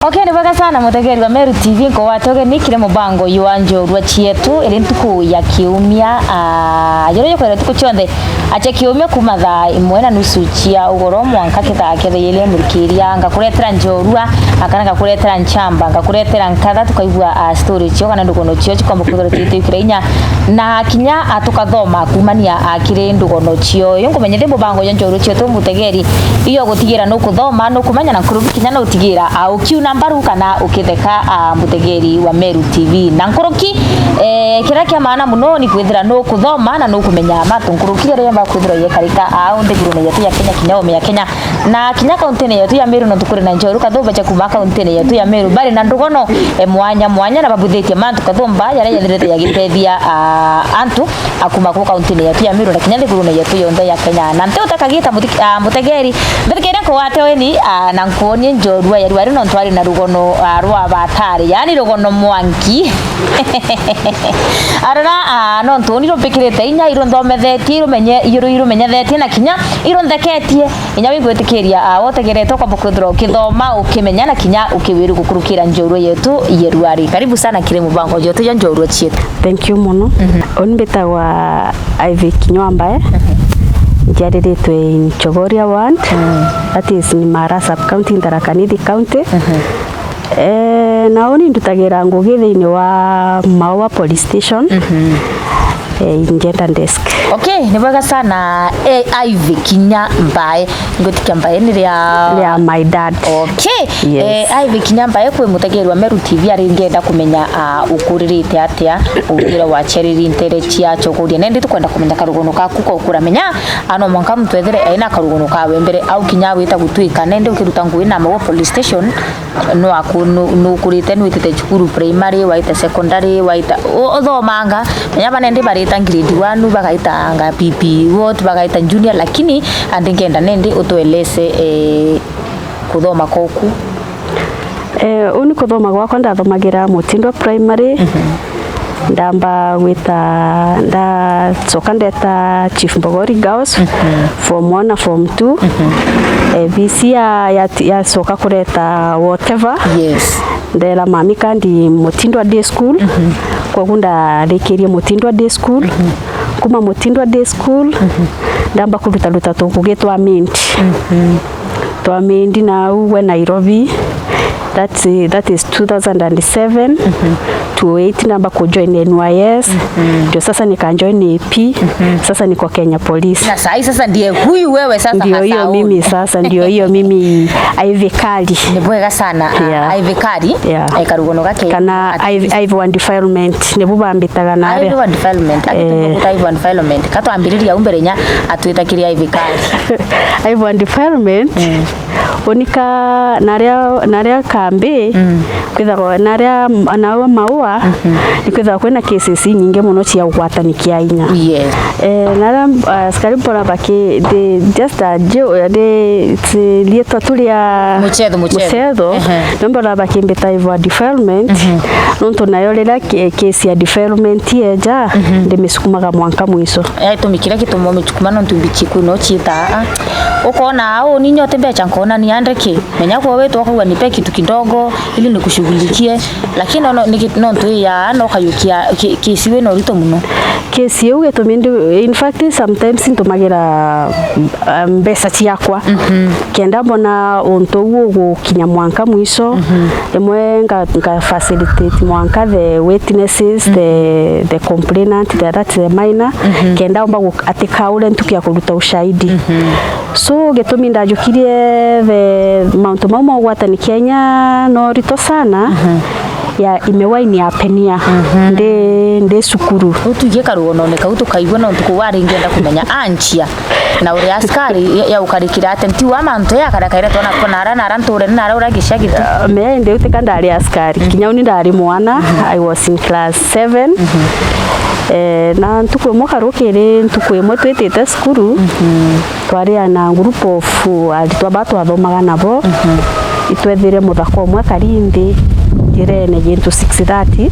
Okay, nibaka sana mutegeri wa Meru TV ko watoge nikire mubango yuanjo rwa chietu iri ntuku ya kiumia yoro yoko tuko chonde acha kiumia kumatha imwe na nusu chia ugoro mwanka kitake yele murikiria ngakuretera njorua akana ngakuretera nchamba ngakuretera nkatha tukaigwa story cio kana ndugono cio cikomba kuthora tite ikirenya na kinya atukathoma kumania akire ndugono cio yongumenye de mubango yuanjo rwa chietu mutegeri iyo gutigira no kuthoma no kumanya na kurubi kinya no utigira au mbaru kana ukitheka mutegeri wa Meru TV na nkuruki kira kia maana muno ni kwithira no kuthoma na no kumenya matunkuruki ria mba kwithira ye karika au ndiguru yetu ya Kenya kinyao ya Kenya na kinya kaunti yetu ya Meru no tukuri na njoru kathomba cha kuma kaunti yetu ya Meru bari na ndugono mwanya na babuthetie mantu kathomba yara yendete ya gitethia antu akuma ku kaunti yetu ya Meru na kinya ndiguru yetu yonde ya Kenya na nte utakagita mutegeri mbirikira ko wate weni na nkuonie njorua ya rwari no ntwari na rugono rwa batari yani rugono mwanki arara no ntoni rupikirite inya irondhomethetie rumenye irumenyethetie na kinya irondheketie inya wigwitikiria wotegerete kwa bukuthro kithoma ukimenya na kinya ukiwiru gukurukira njorua yetu yerwari karibu sana kire mubango yote ya njorua chietu. Thank you muno. Onbeta wa Ivy Kinywambae njariritwe in Chogoria Ward, that is ni Mara sub county in Tharaka Nithi county. Naoni ndutagira ngugi thiini wa Maua police station in gender desk. Okay, nibwega sana Ivy Kinywambae ngotikia mbae ni ria my dad. Okay. Yes. Ivy Kinywambae kwe mutegeri wa Meru TV ari ngenda kumenya ukuririte atia ugira wa cheriri intere chia chokuria nende tukwenda kumenya karugono kaku ko kuramenya ano mwanka mutwethere aina karugono kawe mbere au kinya wita gutwika nende ukiruta ngui na Maua police station no akunu kurite nwitite chukuru primary waita secondary waita othomanga menya banende barita grade 1 bagaita anga PP what bagaita junior lakini andingenda nende utueleze kuthoma koku. Uni kuthoma gwakwa ndathomagira Mutindo primary. Ndamba wita soka ndeta Chief Mbogori Girls form 1 na form 2. BC ya soka kureta whatever. Yes. Ndela mami kandi Mutindo Day School. Kwa gunda rekerie Mutindo Day School. Kuma Mutindo Day School. Ndamba kuruta tukugitwa Mint. Twa Mint na uwe Nairobi. That is 2007 to 8 namba ku join NYS ndio sasa nikajoin AP sasa niko Kenya Police na sasa ndiye huyu wewe sasa ndio hiyo mimi sasa ndio hiyo mimi Ivy Kali nibwega sana Ivy Kali karugono gake kana Ivy One Defilement nebubambitaga na Ivy One Defilement akitukuta Ivy One Defilement katwambiriria umberenya atwitakiria Ivy Kali Ivy One Defilement onika naria kambi kwithagwo naria anawa Maua nikwithagwo kwina cases nyingi muno cia ugwatani kia inya. Yes. Naria askari pora baki de just a de lieto tulia muchetho nombora baki mbeta Ivy Defilement nonto nayo rira case ya defilement yeja ndimisukumaga mwanka mwiso tumikira kitumo micukuma no tumbichi kuno chita ukona au ninyote becha nkona ni andeke menya kwa wetu kwa nipe kitu kidogo ili nikushughulikie lakini no ntu ya no kayukia kesi we no rito muno kesi yo getominde in fact sometimes ntumagira mbesa ciakwa kenda mbona onto wo kinya mwanka mwiso emwe nga facilitate mwanka the witnesses the complainant that minor kenda omba atika ule ntukia kuruta ushahidi so getominda jukirie the Mount Mama gwatani Kenya no rito sana ya imewaini ya penia nde sukuru utugie karugono ne kautu kaigwa no tukuwari ngenda kumenya anchia na uri askari ya ukarikira atenti wa manto ya karakaira tona konara na ranture na ura gishagitu me nde utekanda ari askari kinyauni ndari mwana I was in class 7 na ntukwe mokarukire ntukwe motwetete skuru twari na group of alitwabatu athomaga nabo itwethire muthako mwe karindi girene gintu 630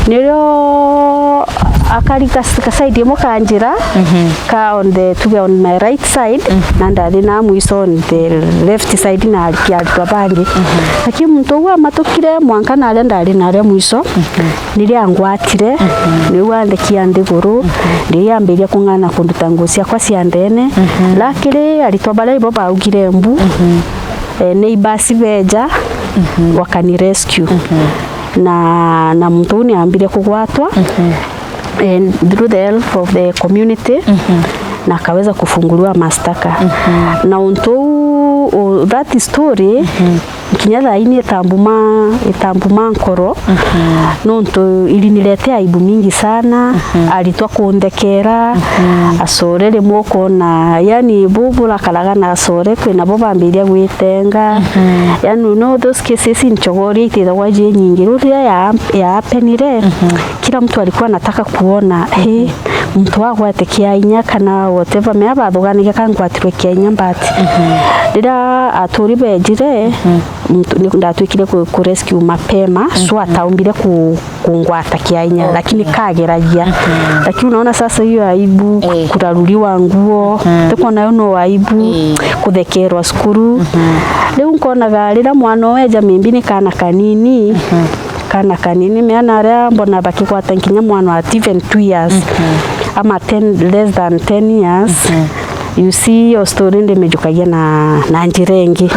niro akari kaside mo kanjira ka on my right side na ndari na mwiso on the left side na alikiatwa bangi lakini mtu wa matokire mwanka na ndari na mwiso nili angwatire ni wande kiandiguru ndi yambiria kungana kundutangusia kwa siandene lakini alitwabala ibo baugire mbu neighbors beja wakani rescue na mtu ni ambire kugwatwa through the help of the community na akaweza kufunguliwa mastaka na unto that story kinyala ini etambuma nkoro nonto iliniletea aibu mingi sana alitwa kundekera asorere mwoko na yani bubula kalagana asore kwena bobambiria gwitenga yani no those cases in chogori itawaje nyingi ruria ya penire kila mtu alikuwa anataka kuona mtu wako atekia inya kana whatever me abathugani gakangwatirwe kianya mbati dira aturi bejire mtu ndatwikire ku rescue mapema so ataumbire kungwata kianya lakini kageragia lakini unaona sasa hiyo aibu kuraruliwa nguo tuko nayo no aibu kuthekerwa skuru leo nkona galira mwana weja mimbini kana kanini meana area mbona bakikwata nkinya mwana wa even 2 years ama 10 less than 10 years you see your story ndemejukagia na njirengi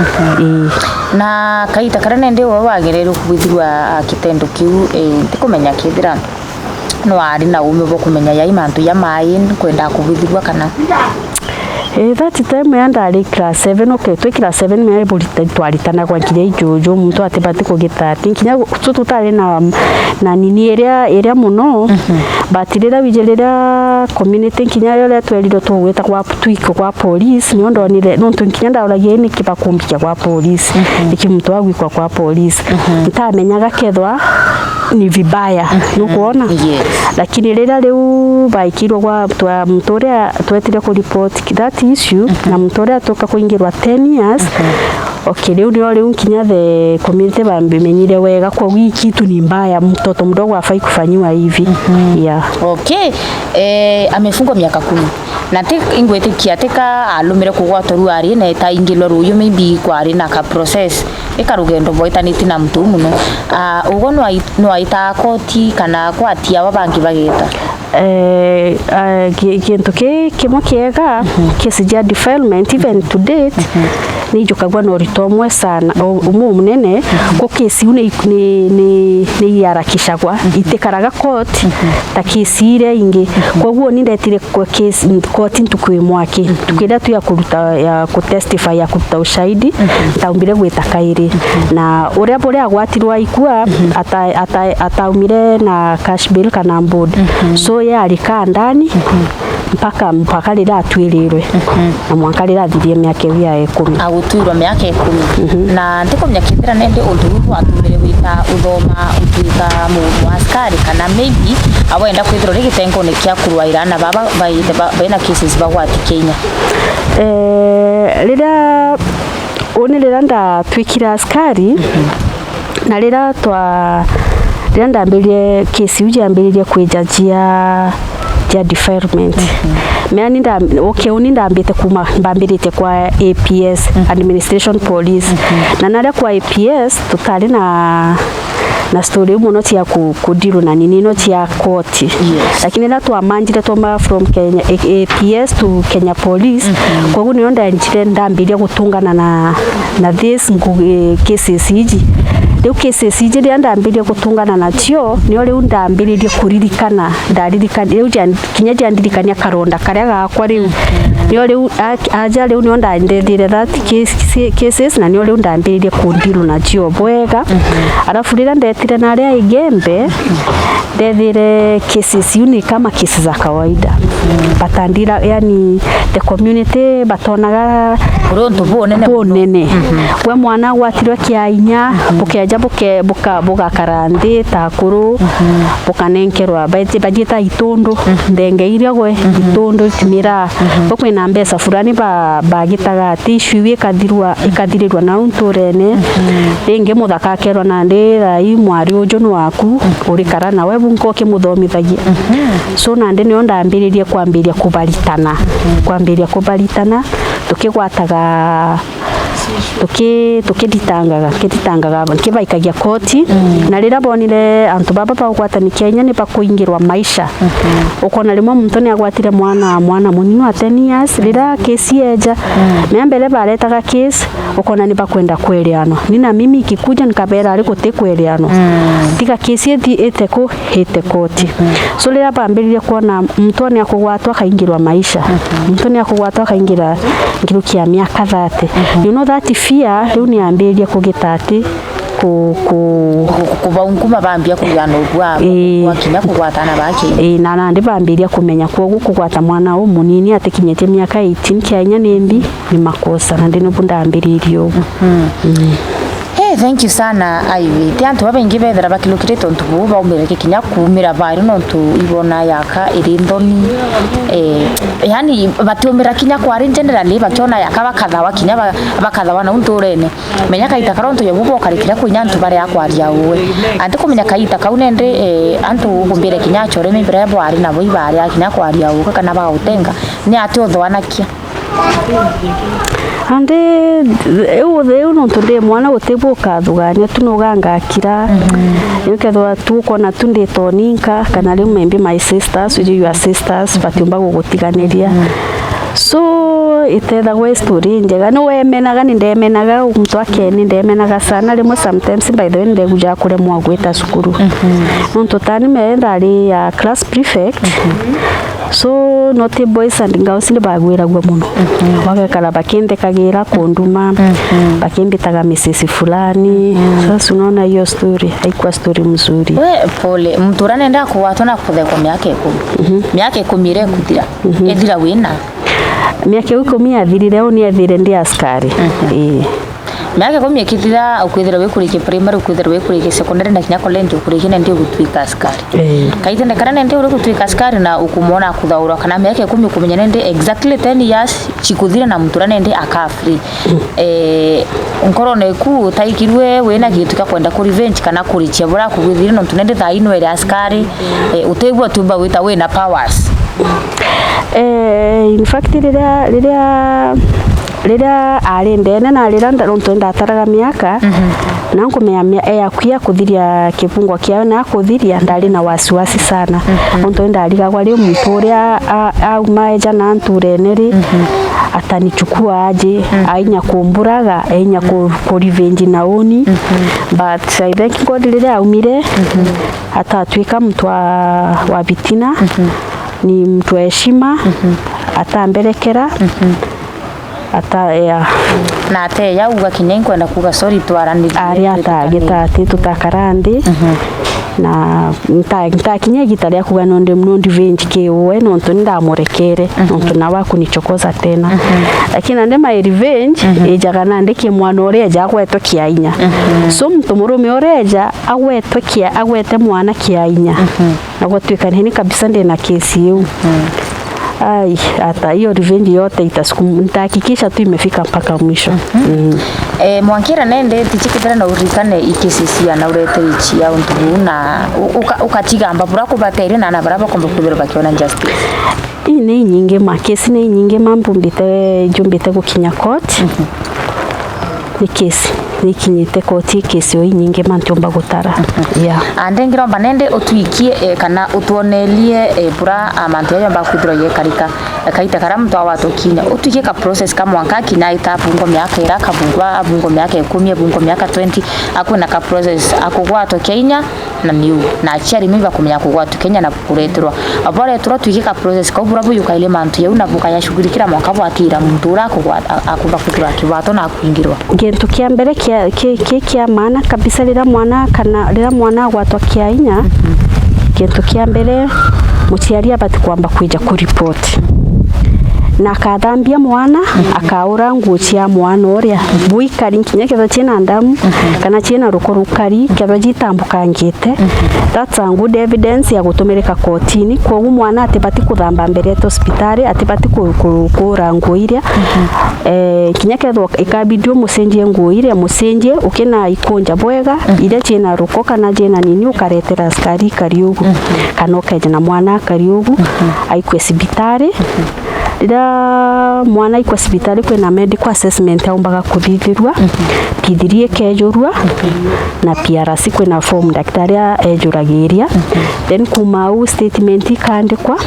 na kaita karane ndi wagerero kubithirwa kitendo kiu ndikumenya kithira no ari na ume bo kumenya yai mantu ya mai kwenda kubithirwa kana that time yandari class 7 okay twi class 7 me bulita twaritana kwa kire ijojo muntu atebati kugita tinkinya tututare na nini area muno batirira bijerera community kinya yole tweliro twita kwa twiko kwa police ni ondonire nontu kinya ndauragie ni kibakumbia kwa police iki muntu agwikwa kwa police ntamenyaga kethwa ni vibaya nukuona lakini rira riu baikirwo kwa mturia twetire ku report that issue na mturia toka kuingirwa 10 years okay leo kinya the community bambimenyire wega kwa wiki tu ni mbaya mtoto mdogo afai kufanywa hivi okay amefungwa miaka 10 na ingwete kiateka alumire kugwatoru ari na itaingilo ruyo maybe kwa ari na ka process ikarugendo boitaniti na mtu muno ugo no aita koti kana kwatia wabangi bageta kintu kimwe kiega kisija defilement even to date ni jukagwa no ritomwe sana umu munene ko kesi ni yarakishagwa itekaraga court ta kesi ile ingi koguo ni ndetire kwa kesi court ntukwe mwake tukida tu ya kutestify ya kuruta ushahidi taumbire gwita kairi na uria bore agwatirwa ikua ataumire na cash bill kana board so ya alika ndani mpaka rira atwirirwe na mwanka rira thirie miaka ya 10 agutwirwa miaka 10 na ndikomya kithira nende undu watumire wita uthoma utuika mu askari kana maybe awenda kwithira rigitengo ni kia kurwaira na baba baina cases bagwati Kenya rira ndatwikira askari na rira ndambirie kesi ujambirie kwijajia defilement meani ndambite kuma mbambirite kwa APS administration police na nare kwa APS tutari na story muno tia kudiru na nini no tia court lakini na twamanjire toma from Kenya APS to Kenya police kwa hiyo niyo ndambirie gutungana na this cases hiji leo cases hiji ndambirie gutungana na tio niyo leo ndambirie kuririkana leo kinya jandirikania karonda karia gakwa riu niyo leo aja leo niyo ndandethire that cases na niyo leo ndambirie kundiru na tio bwega alafu rira ndetire na aria igembe ndethire cases uni kama cases za kawaida batandira yani the community batonaga ronto bonene we mwana gwatirwe kiainya bukeja buka karandi takuru bukanenkerwa bajita itondo ndengeire gwe itondo timira bokwina mbesa fulani bagitaga tissue ikathirirwa na unturene ringi muthaka kerwa na ndira i mwari ujo waku urikara nawe bunko kimuthomithagia so nande nio ndambiririe kwambiria kubaritana tukigwataga tukiditangaga kibaikagia koti na rira bonire antu baba bagwatani Kenya ni bakuingirwa maisha ukona rimwe muntu ni agwatire mwana munini wa 10 years rira kesi eja na mbele baretaga case ukona ni bakwenda kweliano nina mimi ikikuja nikabera ari gutekweliano tiga kesi ete ko hete koti so rira bambiririe kuona muntu ni akugwatwa kaingirwa maisha muntu ni akugwatwa kaingira ngirukia miaka 30 you know that fear riu ni ambiria kugitati kubaunguma bambia kugana ubwa wakinya kugwatana baki na ndi bambiria kumenya kwogu kugwata mwana munini atikinyete miaka 18 Kenya ni makosa na ndi no bundambiririo thank you sana Ivy tiantu babengi bethera bakilukire tontu bu baumire kinya kumira bari no tu ibona yaka irindoni yani batiumira kinya kwari generally bakiona yaka bakathawa kinya bakathawa na unturene menya kaita karonto yebubo karikira kunya ntu bare yakwaria uwe andi kumenya kaita kaunende antu gumbire kinya chore mibire bwari na boi bari kinya kwaria uwe kana bagautenga ni ati othwanakia ande eu no tunde mwana utebuka thuganya tunoganga kira yukethwa tukona tunde toninka kana ri membe my sisters with your sisters batumba gugutiganiria so ithetha we story njega no wemenaga ni ndemenaga mtu akeni ndemenaga sana rimwe sometimes by the way ndeguja kure mwagweta cukuru nonto tani meenda ari ya class prefect so not boys and girls ni bagwiragwa muno bagekala bakindekagira kunduma bakimbitaga Mrs fulani sasa unaona hiyo story haikuwa story mzuri we pole mtu ranenda kuwatona kutheko miaka 10 miaka 10 ire kuthira ethira wina miaka 10 athirire oni athire ndi askari miaka 10 ikithira ukwithira wikurike primary ukwithira wikurike secondary na kinya college ukurike ndi gutwika askari kaitende kana ndi uri gutwika askari na ukumona kuthaura kana miaka 10 kumenya ndi exactly 10 years chikuthira na muturane ndi akafri nkorone ku taikirwe wena gituka kwenda ku revenge kana kurichia bura kugwithira no tunende thaino ere askari utegwa tumba wita wena powers in fact rira ari ndene na rira ndonto ndataraga miaka na ngumenya yakuya kuthiria kibungwa kiao na kuthiria ndari na wasiwasi sana onto ndariga gwari muntu uria aumaeja na ntureneri atanichukua aje ainya kumburaga ainya ku revenge na oni but I think God rira aumire atatwika mtu wa bitina ni mtu wa heshima atamberekera ata na ate ya uga kinyen kwenda kuga sorry twaraniririe ari atagitati tutakarandi na ntakinya gitaria kuga nonde mnondi venji kewe nonto ndamurekere nonto na waku nichokoza tena lakini ande my revenge ejaga nande ke mwana oreja agwetwe kiainya so mtu murume oreja agwete mwana kiainya na gotwika ni kabisa ndena kesi yu ai hata hiyo revenge yote nitahakikisha tu imefika mpaka mwisho mwankira nende tichikithira na urikane ikisisia na urete ichi ya untu na ukachigamba burako batere na baraba kombe kubero bakiona justice ni nyinge makesi ni nyinge mambumbite jumbite gukinya court ni kesi nikinyite koti kesi oi nyinge mantiomba gutara ande ngiromba nende utwikie kana utuonelie bura amantu yomba kwithiro ye karika kaita karamu watu kinya utwikie ka process kama mwanka kinya itapungo miaka iraka bungwa bungo miaka 10 bungo miaka 20 akuna ka process akugwato Kenya na niu na chari mimba kumenya kugwato Kenya na kureterwa abore turo twikie ka process ka bura buyu kaile mantu ye unavuka yashugurikira mwaka bwakira muntu urakugwata akuba kutura kibato na kuingirwa gentu kia mbere kia maana kabisa rira mwana gwatwa kiainya kintu kia mbere muciari abati kwamba kuija ku report na akathambia mwana akaura nguo cia mwana uria buikari nkinya ketho ciina ndamu kana ciina ruko rukari ketho gitambukangite. That's a good evidence ya gutumirika kotini. Koguo mwana atibati kuthamba mbere ya hospitali, atibati kura nguo iria kinya ketho ikabidio mucenjie nguo iria mucenjie ukina ikonja bwega iria ciina ruko kana ciina nini ukaretera askari kariugu kana ukeje na mwana kariugu aikwe sibitari. Rira mwana ikwa sibitari kwina medical assessment aumbaga kuthithirwa kithirie kejurwa na PRC kwina form daktari ejuragiria then kumau statement ikandikwa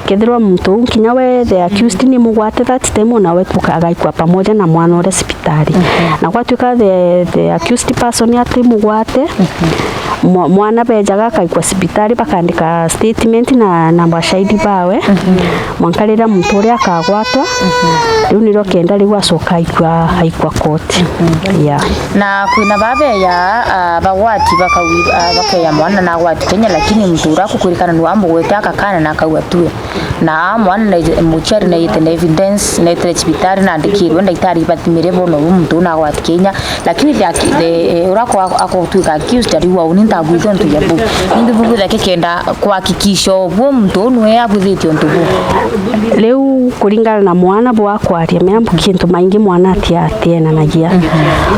kethirwa mtu kinya we the accused ni mugwate that time na we tukagaikwa pamoja na mwana ule sibitari na kwa tuka the accused person ati mugwate mwana bejaga kaikwa sibitari bakandika statement na namba shahidi bawe mwankalira mtu uri akagwatwa riu niro kenda riu acoka aikwa court yeah. Na kwina babe ya bagwati bakaya mwana na gwati Kenya lakini mtu ura kukurikana ni wamugwete akakana na akawatue na mwana na muchari na yete na evidence na yete sibitari na ndikirwe ndagitari batimire bono mtu na gwati Kenya lakini urako akotuika accused ari wa uninta gwitho ntu yabu indi bugu yake kenda kuhakikisha bwo mtu nwe abudhitio ntubu leu kuringana na mwana bwa kwaria meambu kintu maingi mwana atiena nagia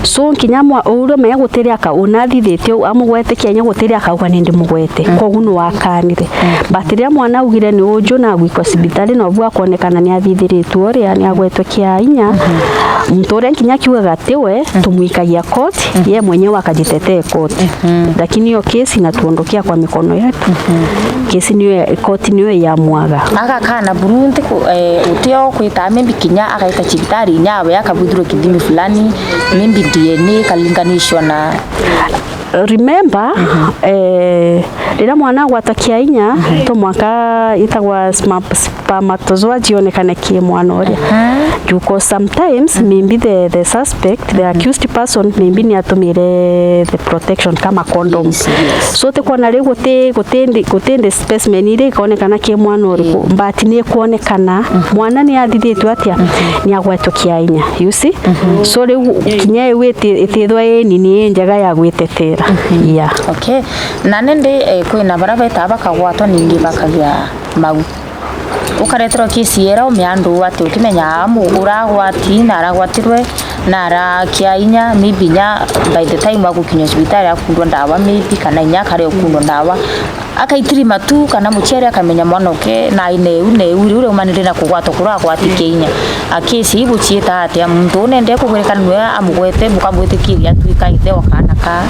so kinyamwa uro meya gutiri aka unathithitio amugwete kianya gutiri akauga nindi mugwete koguo no wakanire batiria mwana ugire ni ujo na gwikwa sibitari no bwa kuonekana ni athithiritwo ria ni agwetwe kiainya mtu uri kinya kiuga atiwe tumuikagia court ye mwenyewe akajitetee court lakini hiyo kesi inatuondokea kwa mikono yetu kesi niyo court niyo ya mwaga aka kana Burundi utio kuita membi kinya akaita sibitari nyawe akabudhuru kidimi fulani membi DNA kalinganishwa na remember rira mwana gwatakia inya to mwaka itagwa spermatozoa onekane kie mwana uria because sometimes maybe the suspect the accused person maybe ni atumire the protection kama condom so te kona ri gutende specimen ire ikaonekana kie mwana uriku but ni kuonekana mwana ni athithitwe atia ni agwetwo kia inya you see so ri kinya wete itithwa nini njaga ya gwitetera yeah okay na nende kwina barabeta bakagwatwa ningi bakagia mau ukaretro kisi era umiandu ati ukimenya amu uragwati na aragwatirwe na arakia inya mibinya by the time agukinya hospitali akundwa ndawa maybe kana inya kare okundwa ndawa akaitiri matu kana muchere akamenya mwana uke na ine ure umanire na kugwatwa kuragwati kinya akisi ibuchieta ati muntu nende kugwirikana nwe amugwete bukabwetikiria tuikaithe wakana ka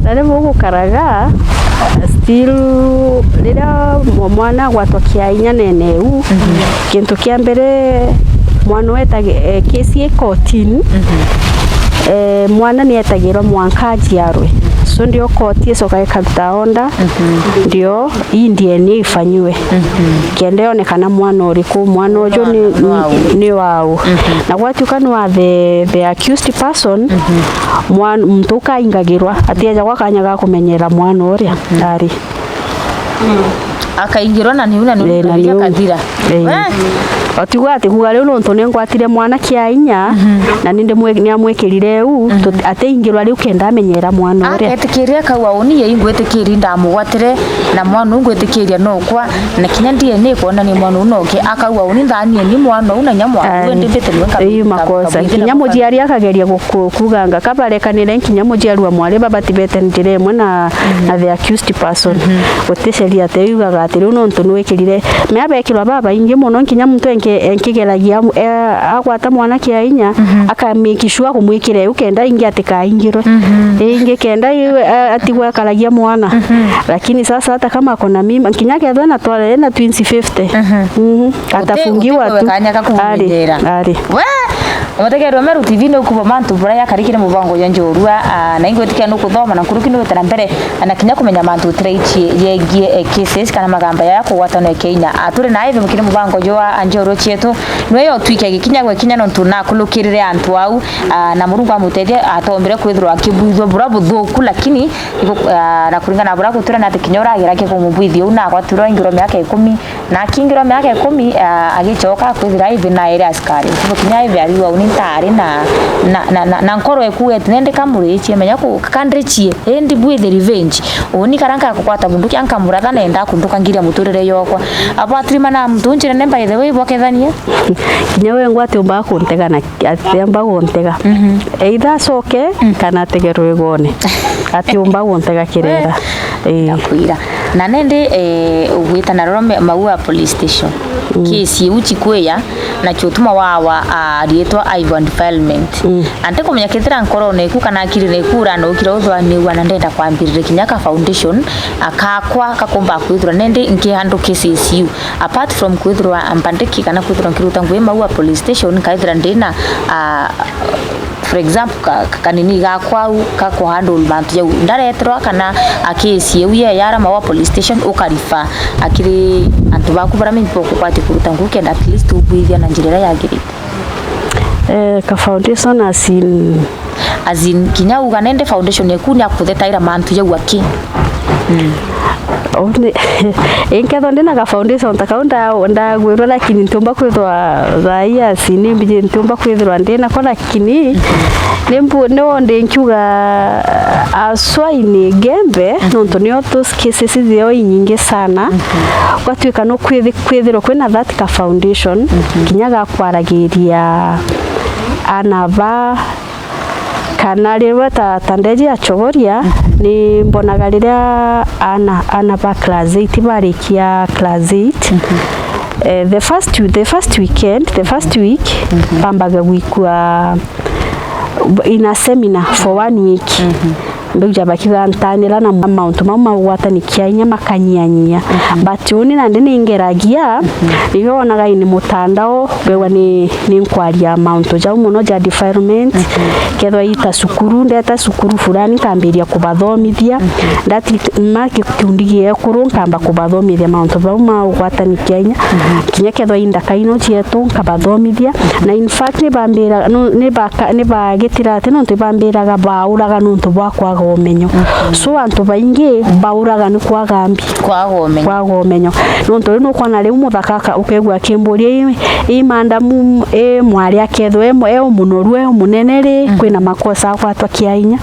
nare mugukaraga still rira mwana gwatwa kiainya neneu kintu kia mbere mwana wetage kesi ekotini mwana ni etagirwa mwankaji yarwe so ndio koti soka ikaruta onda ndio hii DNA ifanywe kende onekana mwana uriku mwana ojo ni wao na gwatuka no the accused person mwana mtu kaingagirwa atiaja gwakanyaga kumenyera mwana uria ari akaingirwa na niuna ni kadira otigwa ati kuga leo nonto nengwatire mwana kiainya na ninde ni amwekirire u ateingirwa riu kenda amenyera mwana uria atekiria kawa oni ye ingwetekiria ndamugwatire na mwana ungwetekiria no kwa na kinya DNA kuona ni mwana unoke akawa oni ndani ni mwana una nyamwa ndembete nwenga iyi makosa kinya mujiari akageria kuganga kabarekanire kinya mujiari wa mwale baba tibete ndire mwana na the accused person otesheria teyuga ati riu nonto nwekirire me abekirwa baba ingi muno kinya muntu enkigeragia agwata mwana kiainya akamikishwa kumwikire ukenda ingi atikaingirwe ingi kenda atigwa karagia mwana lakini sasa hata kama akona mimba kinya ketho na twale na twins 50 atafungiwa tu ari we Umutegerwa Meru TV no kuba mantu bura yakarikire mubango yonjorua na ingwetika no kuthoma na kuruki no tera mbere na kinya kumenya mantu treichi yegie cases kana magamba yako watano Kenya ature na ive mukire mubango yo anjoro chietu no yo twike gikinya gwe kinya no tuna kulukirire antu au na Murungu amutethie atombere kwithirwa akibuithwa bura buthuku lakini na kuringana bura gutura na tikinyora agirake kumubwithio una gwaturwa ingiro miaka 10 na kingiro miaka 10 agichoka kwithira ive na ere askari tibo kinya ive ariwa unintari na nkoro ekuete nende kamurichie menya ku kandrichie endi bwithe revenge oni karanka kukwata bunduki ankamuratha nenda kunduka ngiria muturire yokwa abatrima na mtunjire nemba ithe we bokethania kinya we ngwate umba kuntega na atemba kuntega either soke kana tegerwe gone ati umba kuntega kirera nakwira na nende ugwita na Rome Maua police station kesi uchi kweya na chotuma wawa rietwa Ivan Development ante kumenya ketera nkoro neku kana akiri nekura no kira uthwa ni wana ndenda kwambirire kinyaka foundation akakwa kakomba kwithura nende nke hando cases you apart from kwithura ambandiki kana kwithura nkiruta ngwe Maua police station kaithira ndina for example kanini gakwa kako handle bantu jau ndaretrwa kana akesi uye yara Maua police station ukarifa akiri antu bakubara mimpo kukwati kuruta ngukenda at least ubwithia na njirira yagirite ka foundation azin kinya uganende foundation yakuni akuthetaira mantu jau aki Inketho ndina ka foundation takaunda ndagwirwa lakini ntumba kwithwa zaia sini mbije ntumba kwithwa ndina ko lakini nembu no ndenchuga aswaini gembe nonto ni otos cases zio nyingi sana kwatuika no kwithirwa kwina that ka foundation kinyaga kwaragiria anava kana rĩrwa tandeji achogoria ni mbonaga rĩrĩa ana ba class 8 barikia class 8 the first week bambaga wikwa in a seminar for 1 week mbeja bakiza ntanira na amount mama watani kianya makanyanyia but uni nande ningeragia niyonaga ini mutandao bewa ni nkwaria amount ja muno ja development kedwa ita sukuru ndeta sukuru fulani kambiria kubathomithia ndati maki kundigie kurunka kubathomithia amount mama watani kinya kedwa inda kaino cietu kabathomithia na in fact ni bambira ni bagitira ati no tibambiraga bauraga nuntu bwakwa umenyo so antu baingi bauraga ni kwa umenyo nonto no kwana le muthakaka ukegwa kimburia imanda mu mwari akethwe munoru munene ri kwina makosa kwatwa kiainya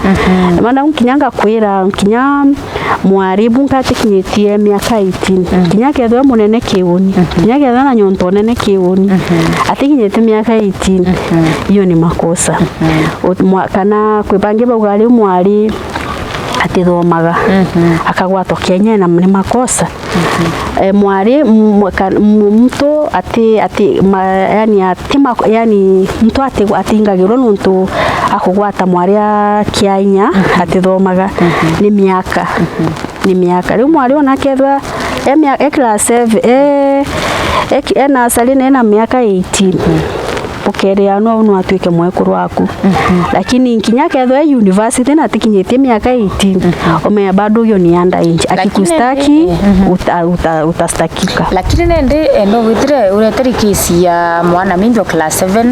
mana kinyanga kwira kinya mwari bunga tikinyetie miaka 18 kinya kethwe munene kiuni kinya kethwe na nyonto nene kiuni atikinyetie miaka 18 hiyo ni makosa kana kwibange baugali mwari atithomaga akagwatwa Kenya na ni makosa mwari mtu yani mtu atingagirwo nuntu akugwata mwari Kenya atithomaga ni miaka riu mwari ona kethwa class 7 ena salina ena miaka 18 ukerea no atuike mwekuru waku lakini nkinya kethwe university na tikinyetie miaka 18 ome bado hiyo ni underage akikustaki utastakika lakini nende ndo witire ureteri kesi ya mwana minjo class 7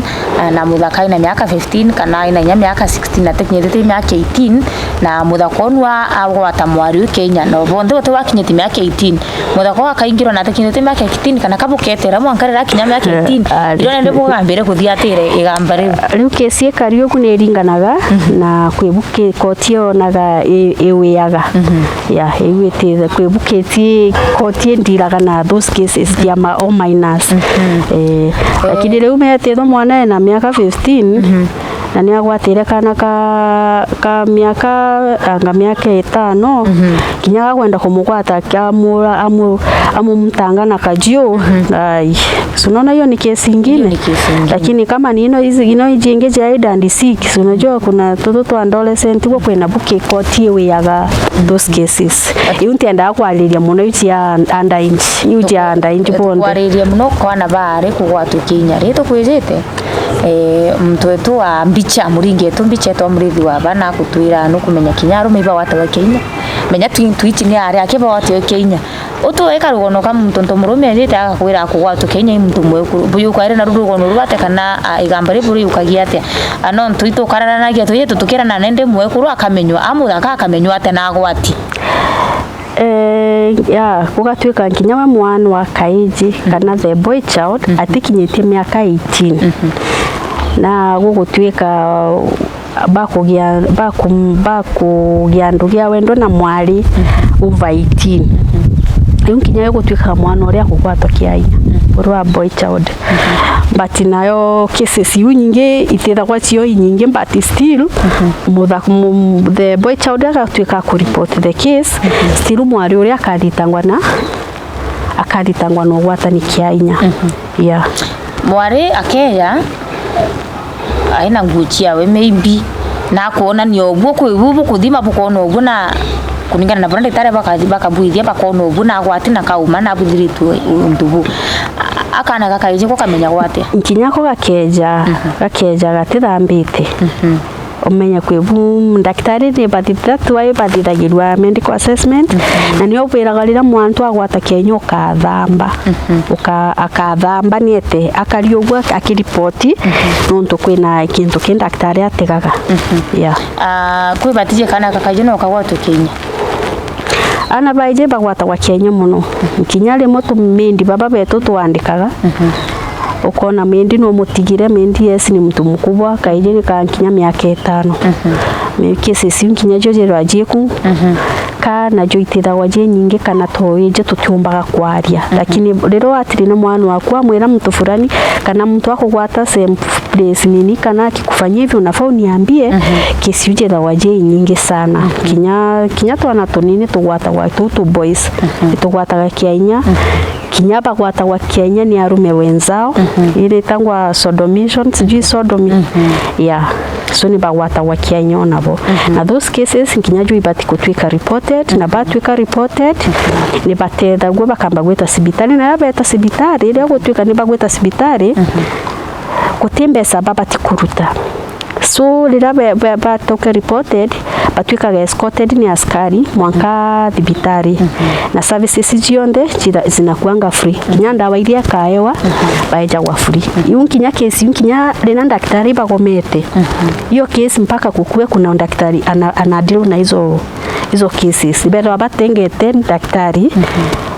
na muthaka ina miaka 15 kana ina miaka 16 na tikinyetie miaka 18 na muthakonwa agwata mwari Kenya no bondo to wakinyetie miaka 18 muthako akaingirwa na tikinyetie miaka 18 kana kabuketera mwankarira kinya miaka 18 ndio nende bugambire kuthia igamba riu kesi kario kuneringanaga na kwibuke kotio naga eweaga ya ewete kwibuketie kotio ndiraga na those cases ya ma minors lakini riu metetho mwana na miaka 15 na ni agwatire kana ka miaka 5 kinyaga kwenda kumugwata kamura amumtanga na kajio ai sunona hiyo ni kesi nyingine lakini kama ni ino ijenge jaida and sick unajua kuna toto adolescent kwa kwena buke kotie weaga those cases yunti enda kwaliria muno yuti ya underage yuti ya underage bond kwaliria muno kwana bare kugwatu Kenya rito kwizete mtu wetu wa mbicha muringi etu mbicha etu murithi wa bana kutwira no kumenya kinyaru miba wataga Kenya menya twiti ni ari akiba wataga Kenya utu eka rugono kama mtonto murume rite akakwira akugwatu Kenya muntu mwekuru buyu kware na rugono rubate kana igambare buri ukagia ate ano ntuito kararanagia tuyetu tukira na nende mwekuru akamenywa amuthaka akamenywa ate na agwati gugatuika nginya mwana wa kaiji kana the boy child atikinyitie miaka 18 na gugutuika bakugia ndugia wendo na mwari over 18 riu nginya gutuika mwana uria kugwatwa kiainya urwa boy child but nayo cases nyingi itethagwa cio nyingi but still the boy child agatuika ku report the case still mwari uria akathitangwa no gwatani kiainya mwari akeya aina nguchia we maybe na kuona ni ogwo kwibubu kuthima bukona ogwo na kuningana na brand tare bakabuithia bakona ogwo na gwati na kauma na buthiritu ndubu akana gakaije ko kamenya gwate nkinya ko gakeja gatithambite umenya kwibu daktari ni bathitha tuai bathithagirwa medical assessment na ni obwiraga rira mwantu agwata Kenya akathamba niete akari ogwo akiripoti nonto kwina kintu ki daktari ategaga kwi batije kana kakaije no kagwata Kenya ana baije bagwata wa Kenya muno nkinya rimwe tumendi baba betu tuandikaga ukona mendi no mutigire mendi yes ni mtu mkubwa kaije kankinya miaka 5 kesi sinkinya joje rwajiku kana jo itethagwa je nyingi kana toije tutumbaga kwaria lakini rero atiri na mwana wakwa mwera mtu fulani kana mtu akugwata same place nini kana akikufanyia hivyo unafaa uniambie kesi uje waje nyingi sana kinya twana tunini tugwata wa tutu boys tugwata kiainya kinyaba gwata wa Kenya ni arume wenzao ile tangwa sodomation sijui sodomy so ni bagwata wa Kenya nabo na those cases nkinyaju ibati kutwika reported na batwika reported ni bateda gwo bakamba gweta sibitari na yabeta sibitari ile gutwika ni bagweta sibitari kutembe sababa tikuruta so lira batoka reported batwika escorted ni askari mwanka thibitari na services zionde zinakuanga free nyanda wa iria kaewa baeja wa free yunkinya case yunkinya rena daktari bagomete hiyo case mpaka kukue kuna daktari anadeal na hizo cases bado abatengete daktari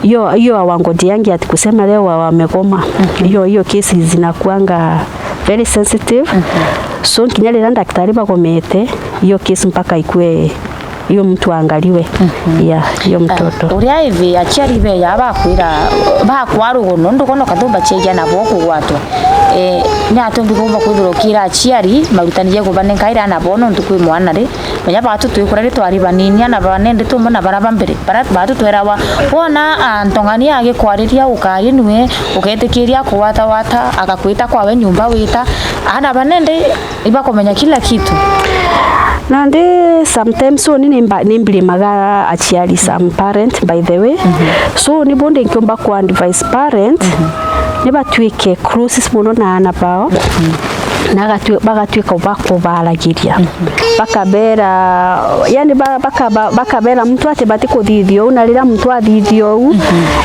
hiyo awangoje yangi ati kusema leo wamegoma hiyo case zinakuanga very sensitive so kinyalira daktari bagomete hiyo case mpaka ikue hiyo mtu angaliwe hiyo mtoto uria hivi achiari be yabakwira bakwarugo nondo kono kathumba cheja na boko gwatwa ni atombi kumba kwithurukira achiari marutaniye gubane kaira na bono ntukwi mwana ri menya batu twikura twari banini na banende tumona baraba mbere batu twerawa wona antongani age kwariria ukari niwe uketikiria kuwata akakwita kwawe nyumba wita ana banende ibakomenya kila kitu nande sometimes so ni maga achiari some parent by the way so ni bonde nkiomba ku advise parent ni batwike cruises muno na ana bao na bagatwika bakobalagiria bakabera yani bakabera mtu ate bati kuthithio na rira mtu athithio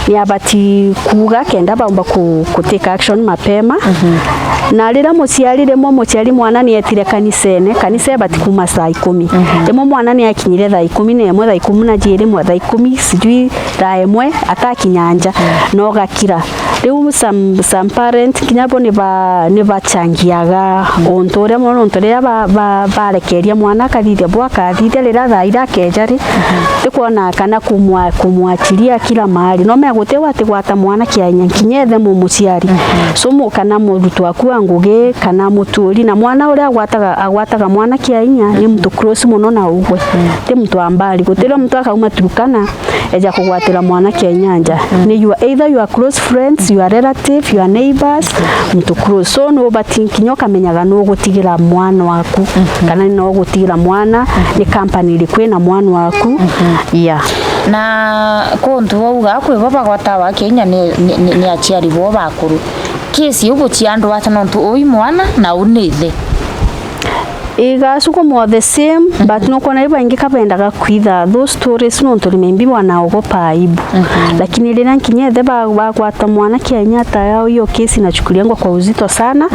ni abati kuga kenda baumba ku take action mapema na rira muciari mwana ni etire kanisa bati kuma saa 10 demo mwana ni akinyire thaa 10 na emwe thaa 10 na jiri mwa thaa 10 sijui thaa emwe atakinyanja no gakira riu some parent kinyabo ni bachangiaga ontoria mono ontoria barekeria mwana kathithia bwa kathithia rira thaa ira kejari tikuona kana kumwachiria kila mahali no megutewa ati gwata mwana kianya kinyethe muciari so kana murutu akua ngugi kana muturi na mwana uria agwataga mwana kianya ni mtu close muno na ugwe ti mtu ambali gutira mtu akauma Turkana eja kugwatira mwana kianyanja ni either you are close friends you are relative you are neighbors mtu close so no batinkinyo kamenyaga no gutigira mwana waku kana no gutigira mwana ni company iri na mwana waku na kuntu wauga kwi baba gwata wa Kenya ni achiari bo bakuru kesi ugo chiando acha nontu oi mwana na unithe igasuko the same but no kona iba ingi kapendaga kwitha those stories no nturi wana ogopa aibu lakini rina nkinyethe bagwata mwana kianyata yao hiyo kesi inachukuliangwa kwa uzito sana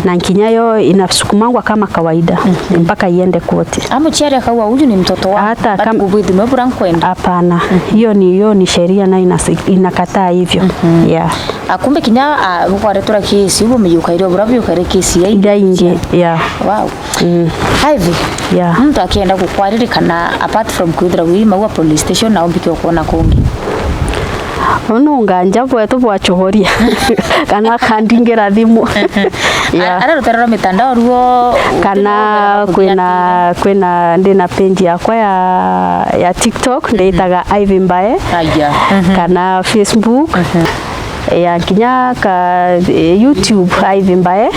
na nkinya yo inasukumangwa kama kawaida mpaka iende koti. Amuchiari akawa huyu ni mtoto wako hata kama ubidhi mebura kwenda hapana hiyo ni sheria na inakataa hivyo yeah. Akumbe kinya ukwaretura kesi ubo meyukaire burabu yukare kesi ya ingi yeah. Wow. Hivi yeah. Mtu akienda kukwaririkana apart from kwithira wima wa police station na ombike kuona kungi ono nganja bwetu bwachohoria kana kandingira thimu yeah. Ara ruterera mitandao ruo kana kwina ndina page yakwa ya TikTok ndeitaga Ivy Mbae kana Facebook ya kinya ka YouTube Ivy Mbae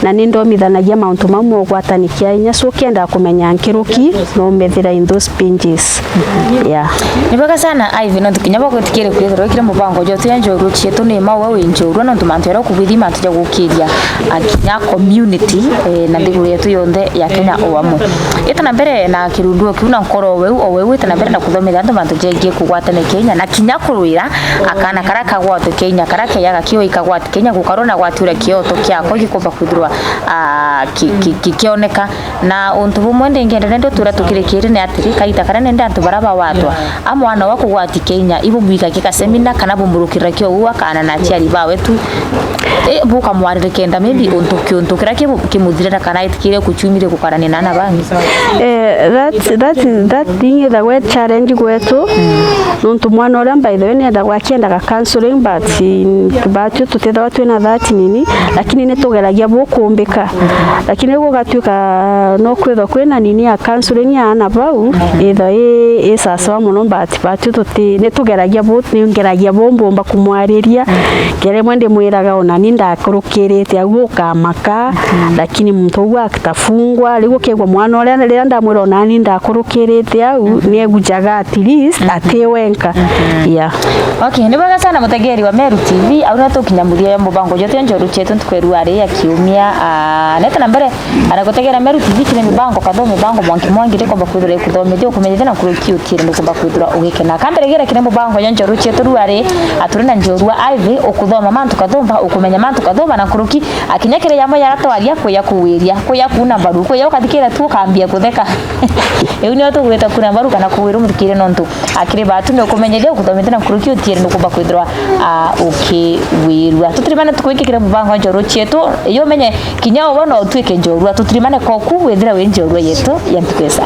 na nindomithanagia mauntu mamwe ogwatanikia inya so kenda kumenya nkiruki no methira in those pages yeah. Nibaka sana Ivy no tukinyaba gwetikire kwithira kire mubango jo tuyanjoro chietu ni mawe winjoro no tumantera kubithima tuja gukiria akinya community na ndiguru yetu yonde ya Kenya owamwe itana mbere na kirunduo kiuna nkoro weu itana mbere na kuthomera andu mantu jengie kugwatane Kenya na kinya kurwira akana karaka gwatu Kenya karaka yaga kio ikagwatu Kenya gukarona gwatura kioto kiako gikomba kwithirwa kikioneka na untu bumwe ndengende ndo tura tukirikire ne atiri kaita kana nenda antu baraba watwa amwana wako gwati Kenya ibo mwika kika seminar kana bumurukira kyo uwa kana na chiari bawe tu buka mwarire kenda maybe untu kira kimuthirira kana itikire kuchumire kukarani nana bangi that thing is a challenge gwetu nuntu mwana ora by the way nenda gwakienda ka counseling but tutethwa twina that nini lakini netugeragia bukumbika lakini gugatuika no kwitho kwina nini ya counseling ya ana bau itho sasa muno but tuti netugeragia ngeragia bombomba kumwariria ngere mwende mwiraga ona ninda kurukirite aguka maka lakini muntu wa akitafungwa ligo kegwa mwana ore rira ndamwira ona ninda kurukirite au niegujaga at least atiwenka yeah. Okay, nibaga sana mutegeri wa Meru TV au natukinyamuria ya mubango jote njoru chetu tukweru ari ya kiumia neta na mbere anagotegera Meru TV kile mibango kathome bango mwangi reko bakwithura kuthomithia kumenyithia na kurukiutire nuko bakwithura ugikena kamberegera kile mubango njoru chetu ruari aturina njorua Ivy ukuthoma mantu kathomba ukumenya mantu kathomba na kuruki akinyekere yamo yaratwaria kuya kuwiria kuya kuna baru kuya ukathikira tu kambia kutheka euni oto gweta kuna baru kana kuwiru muthikire nontu akire batu ne kumenyithia kuthomithia na kurukiutire nuko bakwithura ukiwirwa tutiribana tukwikikira mubango njoru chetu iyo menye kinyao bono twike njorua tutirimane koku wethira we njorua yetu ya mpesa.